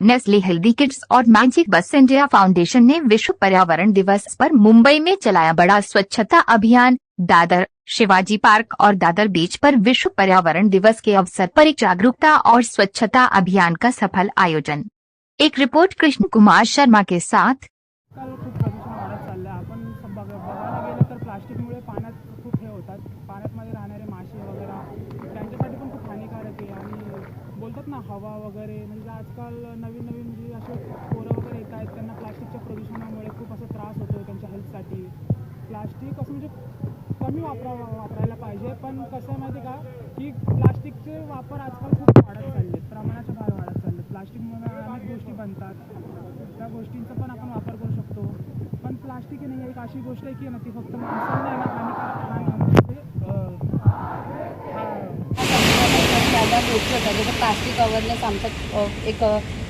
Nestle healthy kids और magic बस India foundation ने विश्व पर्यावरण दिवस पर मुंबई में चलाया बड़ा स्वच्छता अभियान। दादर, शिवाजी पार्क और दादर बीच पर विश्व पर्यावरण दिवस के अवसर पर एक जागरूकता और स्वच्छता अभियान का सफल आयोजन। एक रिपोर्ट कृष्ण कुमार शर्मा के साथ। खूप प्रदूषण वाढत चाललं आहे। आपण बघायला गेलं तर प्लास्टिकमुळे पाण्यात खूप हे होतात, पाण्यामध्ये राहणारे मासे वगैरे त्यांच्यासाठी पण खूप हानिकारक आहे। आणि बोलतात ना हवा वगैरे, म्हणजे आजकाल नवीन म्हणजे असे पोरं वगैरे येत आहेत, त्यांना प्लास्टिकच्या प्रदूषणामुळे खूप असा त्रास होतो त्यांच्या हेल्थसाठी। प्लास्टिक असं म्हणजे कमी वापरायला पाहिजे, पण कसं आहे माहिती का की प्लास्टिकचे वापर आजकाल खूप वाढत चालले, प्रमाणाच्या बाहेर वाढत चालले। प्लास्टिकमुळे अनेक गोष्टी बनतात, त्या गोष्टींचा पण आपण वापर करू शकतो। पण प्लास्टिक ही नाही एक अशी गोष्ट आहे की ना ती फक्त माणसांना आहे ना हानिकारक जसं प्लास्टिक अवेअरनेस आमचा एक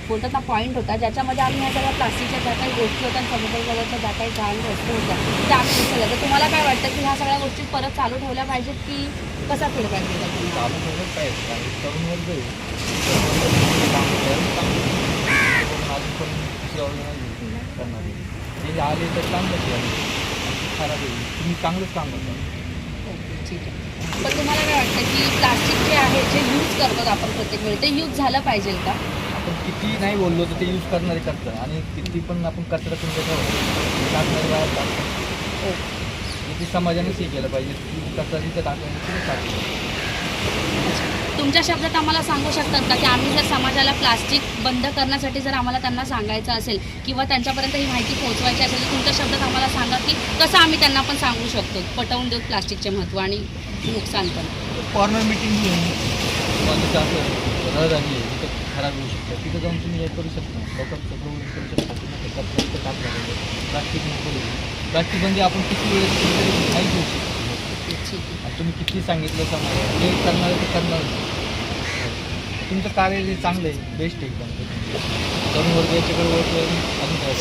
बोलताचा पॉईंट होता, ज्याच्यामध्ये आम्ही ह्या सगळ्या प्लास्टिकच्या ज्या काही गोष्टी होत्या, समुद्राजवळच्या ज्या काही घाण वस्तू होत्या त्या आम्ही विसरल्या। तर तुम्हाला काय वाटतं की ह्या सगळ्या गोष्टी परत चालू ठेवल्या पाहिजेत की कसा फीडबॅक दिला तुम्ही? चालू ठेवलंच पाहिजे आणि तरुण वर्ग आहे अजून पण कृषी ऑर्गनायझेशन करणार ते आले तर चांगलंच आहे, खराब आहे तुम्ही चांगलंच काम करता। ओके, ठीक आहे। पण तुम्हाला काय वाटतं की प्लास्टिक जे आहे जे यूज करतो आपण प्रत्येक वेळी ते यूज झालं पाहिजे का? आपण किती नाही बोललो तर ते यूज करणारे करतं आणि किती पण आपण कचरा तुमच्या ठेवतो टाकणारे बाहेर टाकतो। ते समाजानेच हे केलं पाहिजे की कचरा तिथं टाकायचं तिथं टाकतो। तुमच्या शब्दात आम्हाला सांगू शकतात का की आम्ही जर समाजाला प्लास्टिक बंद करण्यासाठी जर आम्हाला त्यांना सांगायचं असेल किंवा त्यांच्यापर्यंत ही माहिती पोहोचवायची असेल तर तुमच्या शब्दात आम्हाला सांगा की कसं आम्ही त्यांना पण सांगू शकतो, पटवून देऊ प्लास्टिकचे महत्त्व आणि नुकसान पण? कॉर्नर मिटिंग घेऊन कॉलेजचं असं रहदारी आहे तिथं खराब होऊ शकतं, तिथं जाऊन तुम्ही हे करू शकता, लोकांचं प्रवृत्त करू शकता की कचरा इथं टाकला पाहिजे, प्लास्टिक नको देऊ। प्लास्टिक म्हणजे आपण किती वेळेस नाही घेऊ शकतो आणि तुम्ही किती सांगितलं समाज जे करणार ते करणार। तुमचं कार्य जे चांगलं आहे, बेस्ट आहे एकदम, तरुण वर्ग याच्याकडे वळतो अजून काय